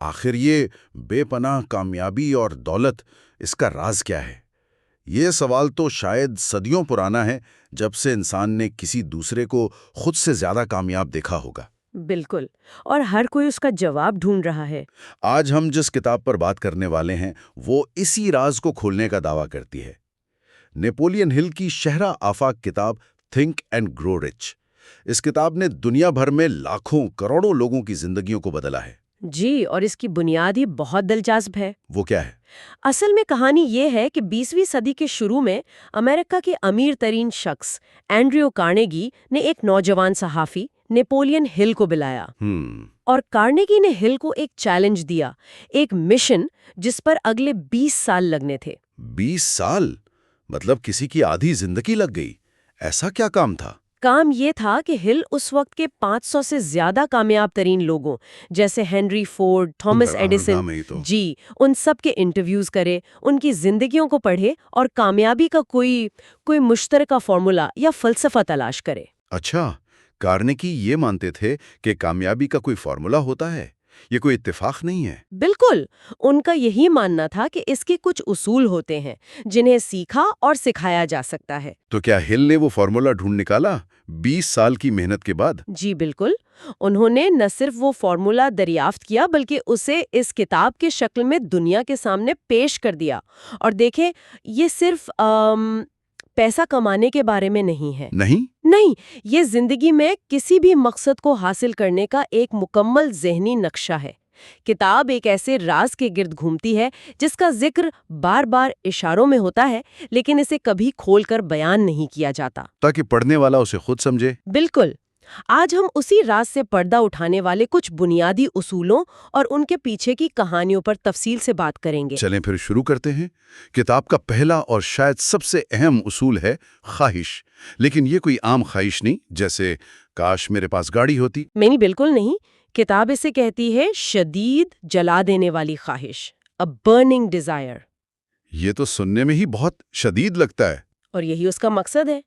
آخر یہ بے پناہ کامیابی اور دولت، اس کا راز کیا ہے؟ یہ سوال تو شاید صدیوں پرانا ہے، جب سے انسان نے کسی دوسرے کو خود سے زیادہ کامیاب دیکھا ہوگا۔ بالکل، اور ہر کوئی اس کا جواب ڈھونڈ رہا ہے۔ آج ہم جس کتاب پر بات کرنے والے ہیں وہ اسی راز کو کھولنے کا دعویٰ کرتی ہے۔ نیپولین ہل کی شہرہ آفاق کتاب تھنک اینڈ گرو رچ۔ اس کتاب نے دنیا بھر میں لاکھوں کروڑوں لوگوں کی زندگیوں کو بدلا ہے۔ جی، اور اس کی بنیاد ہی بہت دلچسپ ہے۔ وہ کیا ہے؟ اصل میں کہانی یہ ہے کہ 20ویں صدی کے شروع میں امریکہ کے امیر ترین شخص اینڈریو کارنیگی نے ایک نوجوان صحافی نیپولین ہل کو بلایا، اور کارنیگی نے ہل کو ایک چیلنج دیا، ایک مشن جس پر اگلے 20 سال لگنے تھے۔ 20 سال؟ مطلب کسی کی آدھی زندگی لگ گئی۔ ایسا کیا کام تھا؟ کام یہ تھا کہ ہل اس وقت کے 500 سے زیادہ کامیاب ترین لوگوں جیسے ہنری فورڈ، تھامس ایڈیسن، ان سب کے انٹرویوز کرے، ان کی زندگیوں کو پڑھے اور کامیابی کا کوئی مشترکہ فارمولا یا فلسفہ تلاش کرے۔ اچھا، کارنیگی یہ مانتے تھے کہ کامیابی کا کوئی فارمولا ہوتا ہے، یہ کوئی اتفاق نہیں ہے؟ بالکل، ان کا یہی ماننا تھا کہ اس کے کچھ اصول ہوتے ہیں جنہیں سیکھا اور سکھایا جا سکتا ہے۔ تو کیا ہل نے وہ فارمولا ڈھونڈ نکالا 20 سال کی محنت کے بعد؟ جی بالکل، انہوں نے نہ صرف وہ فارمولا دریافت کیا بلکہ اسے اس کتاب کے شکل میں دنیا کے سامنے پیش کر دیا۔ اور دیکھیں، یہ صرف پیسہ کمانے کے بارے میں نہیں ہے۔ نہیں، یہ زندگی میں کسی بھی مقصد کو حاصل کرنے کا ایک مکمل ذہنی نقشہ ہے۔ کتاب ایک ایسے راز کے گرد گھومتی ہے جس کا ذکر بار بار اشاروں میں ہوتا ہے، لیکن اسے کبھی کھول کر بیان نہیں کیا جاتا، تاکہ پڑھنے والا اسے خود سمجھے۔ بالکل۔ آج ہم اسی راز سے پردہ اٹھانے والے کچھ بنیادی اصولوں اور ان کے پیچھے کی کہانیوں پر تفصیل سے بات کریں گے۔ چلیں پھر شروع کرتے ہیں۔ کتاب کا پہلا اور شاید سب سے اہم اصول ہے خواہش، لیکن یہ کوئی عام خواہش نہیں، جیسے کاش میرے پاس گاڑی ہوتی۔ نہیں، بالکل نہیں۔ کتاب اسے کہتی ہے شدید جلا دینے والی خواہش، a burning desire۔ یہ تو سننے میں ہی بہت شدید لگتا ہے۔ اور یہی اس کا مقصد ہے۔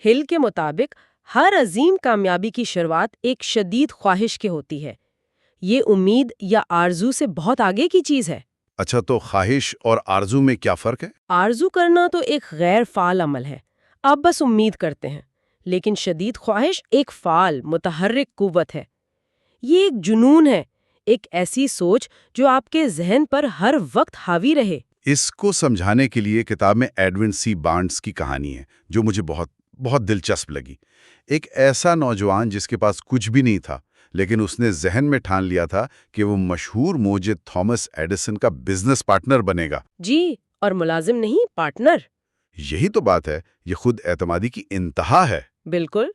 ہل کے مطابق ہر عظیم کامیابی کی شروعات ایک شدید خواہش کے ہوتی ہے۔ یہ امید یا آرزو سے بہت آگے کی چیز ہے۔ اچھا، تو خواہش اور آرزو میں کیا فرق ہے؟ آرزو کرنا تو ایک غیر فعال عمل ہے، آپ بس امید کرتے ہیں، لیکن شدید خواہش ایک فعال متحرک قوت ہے۔ یہ ایک جنون ہے، ایک ایسی سوچ جو آپ کے ذہن پر ہر وقت حاوی رہے۔ اس کو سمجھانے کے لیے کتاب میں ایڈون سی بارنس کی کہانی ہے جو مجھے بہت دلچسپ لگی۔ ایک ایسا نوجوان جس کے پاس کچھ بھی نہیں تھا، لیکن اس نے ذہن میں ٹھان لیا تھا کہ وہ مشہور موجد تھامس ایڈیسن کا بزنس پارٹنر بنے گا۔ جی، اور ملازم نہیں، پارٹنر۔ یہی تو بات ہے، یہ خود اعتمادی کی انتہا ہے۔ بالکل،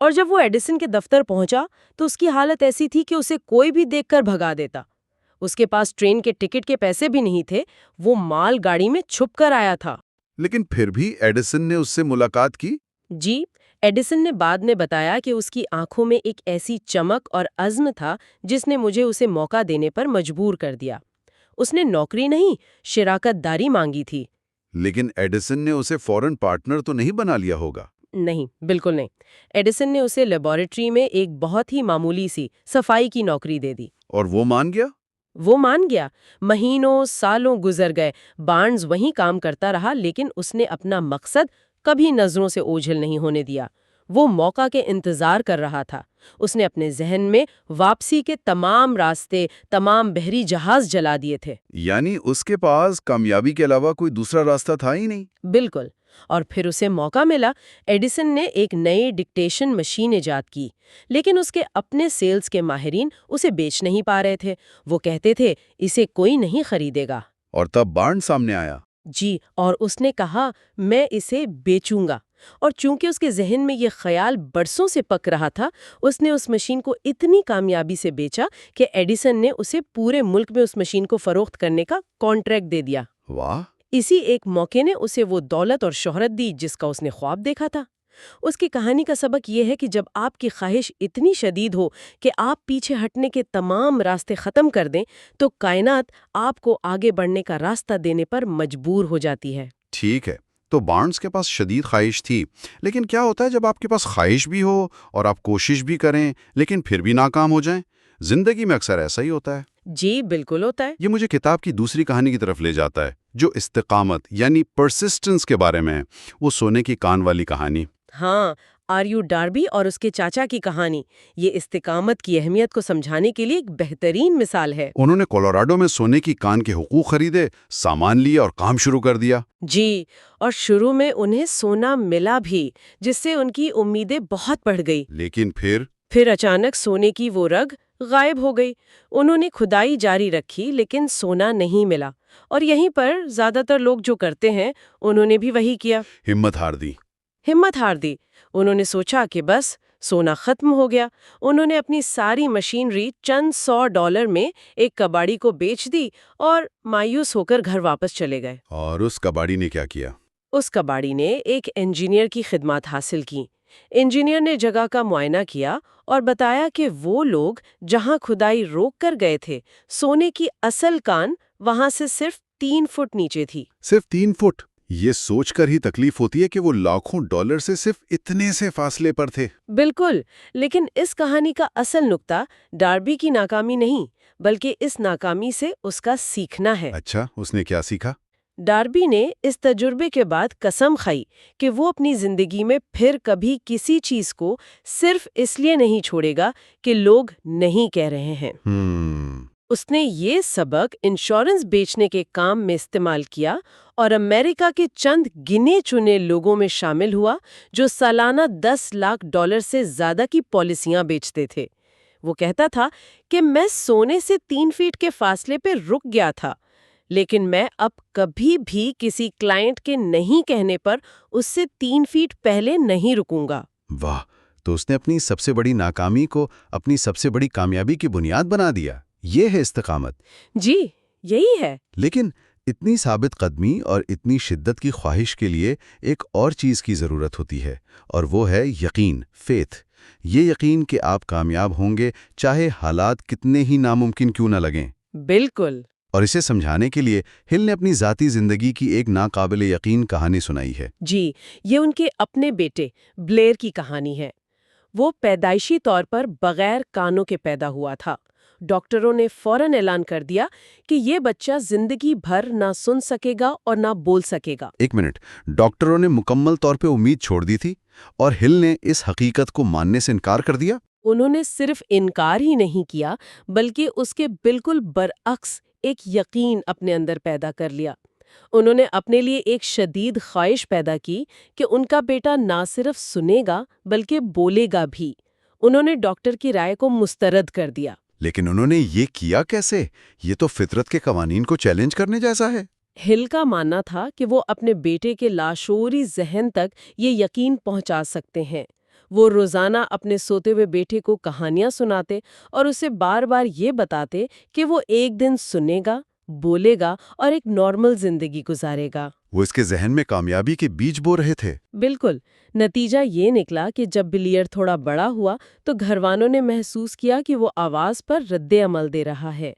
اور جب وہ ایڈیسن کے دفتر پہنچا تو اس کی حالت ایسی تھی کہ اسے کوئی بھی دیکھ کر بھگا دیتا۔ اس کے پاس ٹرین کے ٹکٹ کے پیسے بھی نہیں تھے، وہ مال گاڑی میں چھپ کر آیا تھا۔ لیکن پھر بھی ایڈیسن نے اس سے ملاقات کی۔ جی، ایڈیسن نے بعد میں بتایا کہ اس کی آنکھوں میں ایک ایسی چمک اور عزم تھا جس نے مجھے اسے موقع دینے پر مجبور کر دیا۔ اس نے نوکری نہیں، شراکت داری مانگی تھی۔ لیکن ایڈیسن نے اسے فوراً پارٹنر تو نہیں بنا لیا ہوگا؟ نہیں، بالکل نہیں۔ ایڈیسن نے اسے لیبارٹری میں ایک بہت ہی معمولی سی صفائی کی نوکری دے دی۔ اور وہ مان گیا؟ وہ مان گیا۔ مہینوں سالوں گزر گئے، بارنز وہیں کام کرتا رہا، لیکن اس نے اپنا مقصد کبھی نظروں سے اوجھل نہیں ہونے دیا۔ وہ موقع کے انتظار کر رہا تھا۔ اس نے اپنے ذہن میں واپسی کے تمام راستے، تمام بحری جہاز جلا دیے تھے۔ یعنی اس کے پاس کامیابی کے علاوہ کوئی دوسرا راستہ تھا ہی نہیں؟ بالکل، اور پھر اسے موقع ملا۔ ایڈیسن نے ایک نئی ڈکٹیشن مشین ایجاد کی، لیکن اس کے اپنے سیلز کے ماہرین اسے بیچ نہیں پا رہے تھے۔ وہ کہتے تھے اسے کوئی نہیں خریدے گا۔ اور تب بارن سامنے آیا۔ جی، اور اس نے کہا میں اسے بیچوں گا۔ اور چونکہ اس کے ذہن میں یہ خیال برسوں سے پک رہا تھا، اس نے اس مشین کو اتنی کامیابی سے بیچا کہ ایڈیسن نے اسے پورے ملک میں اس مشین کو فروخت کرنے کا کانٹریکٹ دے دیا۔ واہ! اسی ایک موقع نے اسے وہ دولت اور شہرت دی جس کا اس نے خواب دیکھا تھا۔ اس کی کہانی کا سبق یہ ہے کہ جب آپ کی خواہش اتنی شدید ہو کہ آپ پیچھے ہٹنے کے تمام راستے ختم کر دیں، تو کائنات آپ کو آگے بڑھنے کا راستہ دینے پر مجبور ہو جاتی ہے۔ ٹھیک ہے، تو بارنز کے پاس شدید خواہش تھی، لیکن کیا ہوتا ہے جب آپ کے پاس خواہش بھی ہو اور آپ کوشش بھی کریں لیکن پھر بھی ناکام ہو جائیں؟ زندگی میں اکثر ایسا ہی ہوتا ہے۔ جی بالکل ہوتا ہے۔ یہ مجھے کتاب کی دوسری کہانی کی طرف لے جاتا ہے جو استقامت یعنی پرسسٹنس کے بارے میں ہے، وہ سونے کی کان والی کہانی۔ ہاں، آر یو ڈاربی اور اس کے چاچا کی کہانی یہ استقامت کی اہمیت کو سمجھانے کے لیے ایک بہترین مثال ہے۔ انہوں نے کولوراڈو میں سونے کی کان کے حقوق خریدے، سامان لیا اور کام شروع کر دیا۔ جی، اور شروع میں انہیں سونا ملا بھی، جس سے ان کی امیدیں بہت بڑھ گئی۔ لیکن پھر اچانک سونے کی وہ رگ غائب ہو گئی۔ انہوں نے کھدائی جاری رکھی لیکن سونا نہیں ملا، اور یہیں پر زیادہ تر لوگ جو کرتے ہیں انہوں نے بھی وہی کیا، ہمت ہار دی۔ انہوں نے سوچا کہ بس سونا ختم ہو گیا۔ انہوں نے اپنی ساری مشینری چند $100 میں ایک کباڑی کو بیچ دی اور مایوس ہو کر گھر واپس چلے گئے۔ اور اس کباڑی نے کیا کیا؟ اس کباڑی نے ایک انجینئر کی خدمات حاصل کی۔ انجینئر نے جگہ کا معائنہ کیا اور بتایا کہ وہ لوگ جہاں کھدائی روک کر گئے تھے، سونے کی اصل کان وہاں سے صرف 3 فٹ نیچے تھی۔ صرف 3 فٹ؟ یہ سوچ کر ہی تکلیف ہوتی ہے کہ وہ لاکھوں ڈالر سے صرف اتنے سے فاصلے پر تھے۔ بالکل، لیکن اس کہانی کا اصل نقطہ ڈاربی کی ناکامی نہیں، بلکہ اس ناکامی سے اس کا سیکھنا ہے۔ اچھا، اس نے کیا سیکھا؟ ڈاربی نے اس تجربے کے بعد قسم کھائی کہ وہ اپنی زندگی میں پھر کبھی کسی چیز کو صرف اس لیے نہیں چھوڑے گا کہ لوگ نہیں کہہ رہے ہیں۔ اس نے یہ سبق انشورنس بیچنے کے کام میں استعمال کیا اور امریکہ کے چند گنے چنے لوگوں میں شامل ہوا جو سالانہ $10 لاکھ سے زیادہ کی پالیسیاں بیچتے تھے۔ وہ کہتا تھا کہ میں سونے سے 3 فیٹ کے فاصلے پہ رک گیا تھا، لیکن میں اب کبھی بھی کسی کلائنٹ کے نہیں کہنے پر اس سے 3 فیٹ پہلے نہیں رکوں گا۔ واہ! تو اس نے اپنی سب سے بڑی ناکامی کو اپنی سب سے بڑی کامیابی کی بنیاد بنا دیا۔ یہ ہے استقامت۔ جی، یہی ہے۔ لیکن اتنی ثابت قدمی اور اتنی شدت کی خواہش کے لیے ایک اور چیز کی ضرورت ہوتی ہے، اور وہ ہے یقین، فیتھ۔ یہ یقین کہ آپ کامیاب ہوں گے چاہے حالات کتنے ہی ناممکن کیوں نہ لگیں۔ بالکل۔ اور اسے سمجھانے کے لیے ہل نے اپنی ذاتی زندگی کی ایک ناقابل یقین کہانی سنائی ہے۔ جی، یہ ان کے اپنے بیٹے بلیر کی کہانی ہے۔ وہ پیدائشی طور پر بغیر کانوں کے پیدا ہوا تھا۔ ڈاکٹروں نے فوراً اعلان کر دیا کہ یہ بچہ زندگی بھر نہ سن سکے گا اور نہ بول سکے گا۔ ایک منٹ، ڈاکٹروں نے مکمل طور پہ امید چھوڑ دی تھی اور ہل نے اس حقیقت کو ماننے سے انکار کر دیا؟ انہوں نے صرف انکار ہی نہیں کیا، بلکہ اس کے بالکل برعکس ایک یقین اپنے اندر پیدا کر لیا۔ انہوں نے اپنے لیے ایک شدید خواہش پیدا کی کہ ان کا بیٹا نہ صرف سنے گا بلکہ بولے گا بھی۔ انہوں نے ڈاکٹر کی رائے کو مسترد کر دیا۔ لیکن انہوں نے یہ کیا کیسے؟ یہ تو فطرت کے قوانین کو چیلنج کرنے جیسا ہے۔ ہل کا ماننا تھا کہ وہ اپنے بیٹے کے لاشعوری ذہن تک یہ یقین پہنچا سکتے ہیں۔ وہ روزانہ اپنے سوتے ہوئے بیٹے کو کہانیاں سناتے اور اسے بار بار یہ بتاتے کہ وہ ایک دن سنے گا، بولے گا اور ایک نارمل زندگی گزارے گا۔ وہ اس کے ذہن میں کامیابی کے بیج بو رہے تھے۔ بالکل۔ نتیجہ یہ نکلا کہ جب بلیئر تھوڑا بڑا ہوا تو گھر والوں نے محسوس کیا کہ وہ آواز پر رد عمل دے رہا ہے۔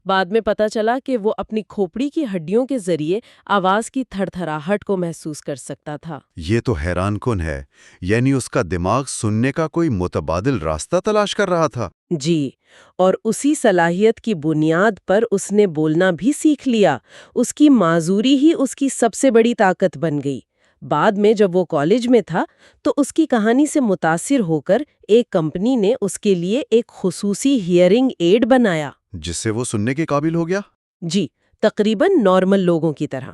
بعد میں پتہ چلا کہ وہ اپنی کھوپڑی کی ہڈیوں کے ذریعے آواز کی تھڑ تھڑاہٹ کو محسوس کر سکتا تھا۔ یہ تو حیران کن ہے، یعنی اس کا دماغ سننے کا کوئی متبادل راستہ تلاش کر رہا تھا۔ جی، اور اسی صلاحیت کی بنیاد پر اس نے بولنا بھی سیکھ لیا۔ اس کی معذوری ہی اس کی سب سے بڑی طاقت بن گئی۔ بعد میں جب وہ کالج میں تھا تو اس کی کہانی سے متاثر ہو کر ایک کمپنی نے اس کے لیے ایک خصوصی ہیئرنگ ایڈ بنایا، جس سے وہ سننے کے قابل ہو گیا۔ جی، تقریباً نارمل لوگوں کی طرح۔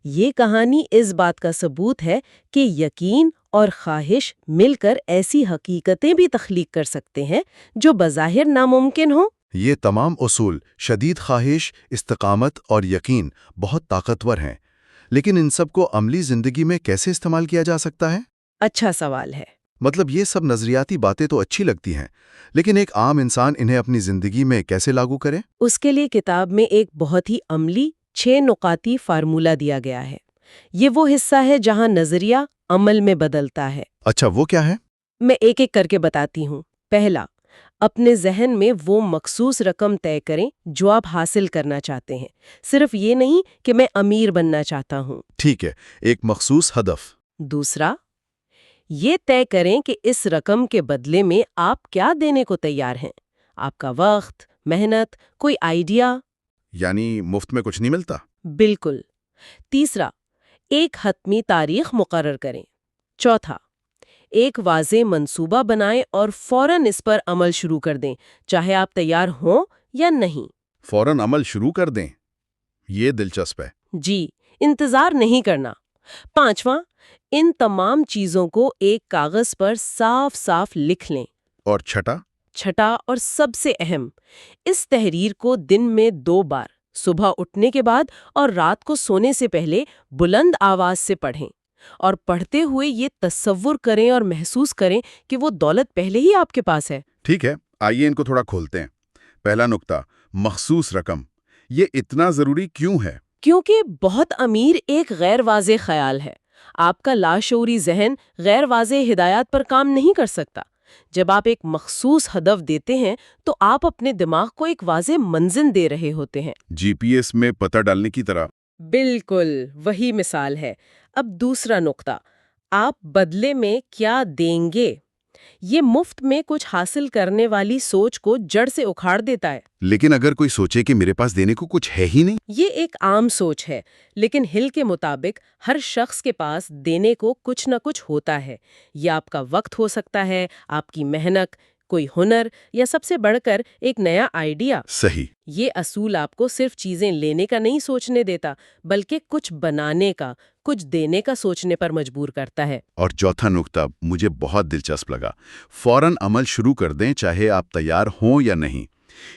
یہ کہانی اس بات کا ثبوت ہے کہ یقین اور خواہش مل کر ایسی حقیقتیں بھی تخلیق کر سکتے ہیں جو بظاہر ناممکن ہوں۔ یہ تمام اصول، شدید خواہش، استقامت اور یقین، بہت طاقتور ہیں، لیکن ان سب کو عملی زندگی میں کیسے استعمال کیا جا سکتا ہے؟ اچھا سوال ہے۔ مطلب یہ سب نظریاتی باتیں تو اچھی لگتی ہیں، لیکن ایک عام انسان انہیں اپنی زندگی میں کیسے لاگو کرے؟ اس کے لیے کتاب میں ایک بہت ہی عملی 6 نقاطی فارمولہ دیا گیا ہے۔ یہ وہ حصہ ہے جہاں نظریہ عمل میں بدلتا ہے۔ اچھا، وہ کیا ہے؟ میں ایک ایک کر کے بتاتی ہوں۔ پہلا، اپنے ذہن میں وہ مخصوص رقم طے کریں جو آپ حاصل کرنا چاہتے ہیں، صرف یہ نہیں کہ میں امیر بننا چاہتا ہوں۔ ٹھیک ہے، ایک مخصوص ہدف۔ دوسرا، یہ طے کریں کہ اس رقم کے بدلے میں آپ کیا دینے کو تیار ہیں۔ آپ کا وقت، محنت، کوئی آئیڈیا۔ یعنی مفت میں کچھ نہیں ملتا؟ بالکل۔ تیسرا، ایک حتمی تاریخ مقرر کریں۔ چوتھا، ایک واضح منصوبہ بنائیں اور فوراً اس پر عمل شروع کر دیں، چاہے آپ تیار ہوں یا نہیں۔ فوراً عمل شروع کر دیں، یہ دلچسپ ہے۔ جی، انتظار نہیں کرنا۔ پانچواں، ان تمام چیزوں کو ایک کاغذ پر صاف صاف لکھ لیں۔ اور چھٹا اور سب سے اہم، اس تحریر کو دن میں 2 بار، صبح اٹھنے کے بعد اور رات کو سونے سے پہلے بلند آواز سے پڑھیں، اور پڑھتے ہوئے یہ تصور کریں اور محسوس کریں کہ وہ دولت پہلے ہی آپ کے پاس ہے۔ ٹھیک ہے، آئیے ان کو تھوڑا کھولتے ہیں۔ پہلا نقطہ، مخصوص رقم۔ یہ اتنا ضروری کیوں ہے؟ کیونکہ بہت امیر ایک غیر واضح خیال ہے۔ آپ کا لاشعوری ذہن غیر واضح ہدایات پر کام نہیں کر سکتا۔ جب آپ ایک مخصوص ہدف دیتے ہیں تو آپ اپنے دماغ کو ایک واضح منزل دے رہے ہوتے ہیں۔ جی پی ایس میں پتہ ڈالنے کی طرح۔ بالکل وہی مثال ہے۔ اب دوسرا نقطہ، آپ بدلے میں کیا دیں گے؟ یہ مفت میں کچھ حاصل کرنے والی سوچ کو جڑ سے اکھاڑ دیتا ہے۔ لیکن اگر کوئی سوچے کہ میرے پاس دینے کو کچھ ہے ہی نہیں؟ یہ ایک عام سوچ ہے، لیکن ہل کے مطابق ہر شخص کے پاس دینے کو کچھ نہ کچھ ہوتا ہے۔ یہ آپ کا وقت ہو سکتا ہے، آپ کی محنت، کوئی ہنر، یا سب سے بڑھ کر ایک نیا آئیڈیا۔ صحیح۔ یہ اصول آپ کو صرف چیزیں لینے کا نہیں سوچنے دیتا، بلکہ کچھ بنانے کا، کچھ دینے کا سوچنے پر مجبور کرتا ہے۔ اور چوتھا نقطہ مجھے بہت دلچسپ لگا، فوراً عمل شروع کر دیں چاہے آپ تیار ہوں یا نہیں۔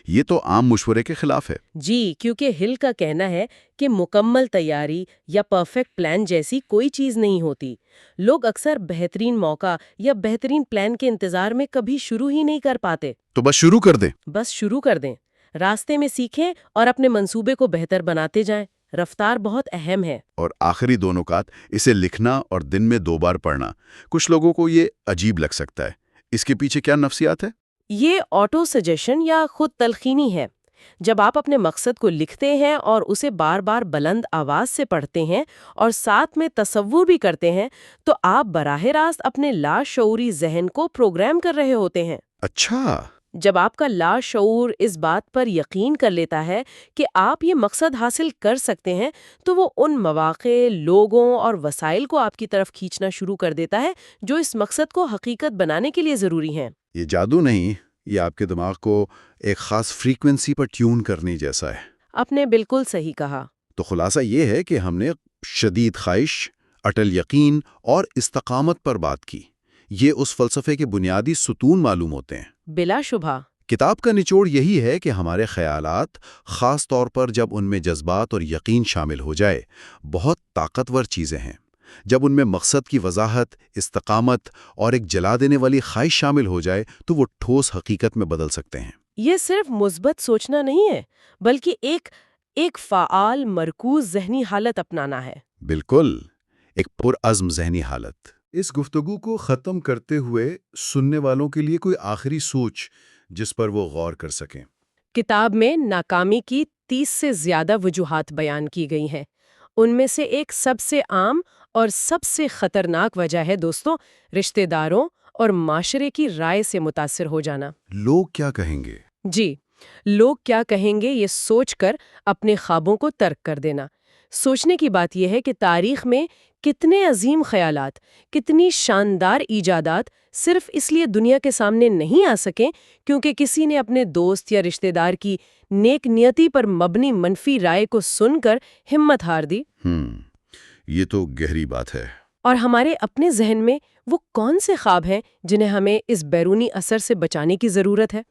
یہ تو عام مشورے کے خلاف ہے۔ جی، کیونکہ ہل کا کہنا ہے کہ مکمل تیاری یا پرفیکٹ پلان جیسی کوئی چیز نہیں ہوتی۔ لوگ اکثر بہترین موقع یا بہترین پلان کے انتظار میں کبھی شروع ہی نہیں کر پاتے۔ تو بس شروع کر دیں۔ بس شروع کر دیں، راستے میں سیکھیں اور اپنے منصوبے کو بہتر بناتے جائیں۔ رفتار بہت اہم ہے۔ اور آخری 2 نکات، اسے لکھنا اور دن میں 2 بار پڑھنا۔ کچھ لوگوں کو یہ عجیب لگ سکتا ہے، اس کے پیچھے کیا نفسیات ہے؟ یہ آٹو سجیشن یا خود تلقینی ہے۔ جب آپ اپنے مقصد کو لکھتے ہیں اور اسے بار بار بلند آواز سے پڑھتے ہیں اور ساتھ میں تصور بھی کرتے ہیں، تو آپ براہ راست اپنے لاشعوری ذہن کو پروگرام کر رہے ہوتے ہیں۔ اچھا۔ جب آپ کا لاشعور اس بات پر یقین کر لیتا ہے کہ آپ یہ مقصد حاصل کر سکتے ہیں، تو وہ ان مواقع، لوگوں اور وسائل کو آپ کی طرف کھینچنا شروع کر دیتا ہے جو اس مقصد کو حقیقت بنانے کے لیے ضروری ہیں۔ یہ جادو نہیں، یہ آپ کے دماغ کو ایک خاص فریکوینسی پر ٹیون کرنے جیسا ہے۔ آپ نے بالکل صحیح کہا۔ تو خلاصہ یہ ہے کہ ہم نے شدید خواہش، اٹل یقین اور استقامت پر بات کی۔ یہ اس فلسفے کے بنیادی ستون معلوم ہوتے ہیں۔ بلا شبہ۔ کتاب کا نچوڑ یہی ہے کہ ہمارے خیالات، خاص طور پر جب ان میں جذبات اور یقین شامل ہو جائے، بہت طاقتور چیزیں ہیں۔ جب ان میں مقصد کی وضاحت، استقامت اور ایک جلا دینے والی خواہش شامل ہو جائے تو وہ ٹھوس حقیقت میں بدل سکتے ہیں۔ یہ صرف مثبت سوچنا نہیں ہے، بلکہ ایک فعال، مرکوز ذہنی حالت اپنانا ہے۔ بالکل، ایک پرعزم ذہنی حالت۔ اس گفتگو کو ختم کرتے ہوئے سننے والوں کے لیے کوئی آخری سوچ جس پر وہ غور کر سکیں۔ کتاب میں ناکامی کی 30 سے زیادہ وجوہات بیان کی گئی ہیں۔ ان میں سے ایک سب سے عام اور سب سے خطرناک وجہ ہے دوستوں، رشتہ داروں اور معاشرے کی رائے سے متاثر ہو جانا۔ لوگ کیا کہیں گے؟ جی، لوگ کیا کہیں گے یہ سوچ کر اپنے خوابوں کو ترک کر دینا۔ سوچنے کی بات یہ ہے کہ تاریخ میں کتنے عظیم خیالات، کتنی شاندار ایجادات صرف اس لیے دنیا کے سامنے نہیں آ سکیں کیونکہ کسی نے اپنے دوست یا رشتہ دار کی نیک نیتی پر مبنی منفی رائے کو سن کر ہمت ہار دی۔ یہ تو گہری بات ہے۔ اور ہمارے اپنے ذہن میں وہ کون سے خواب ہیں جنہیں ہمیں اس بیرونی اثر سے بچانے کی ضرورت ہے؟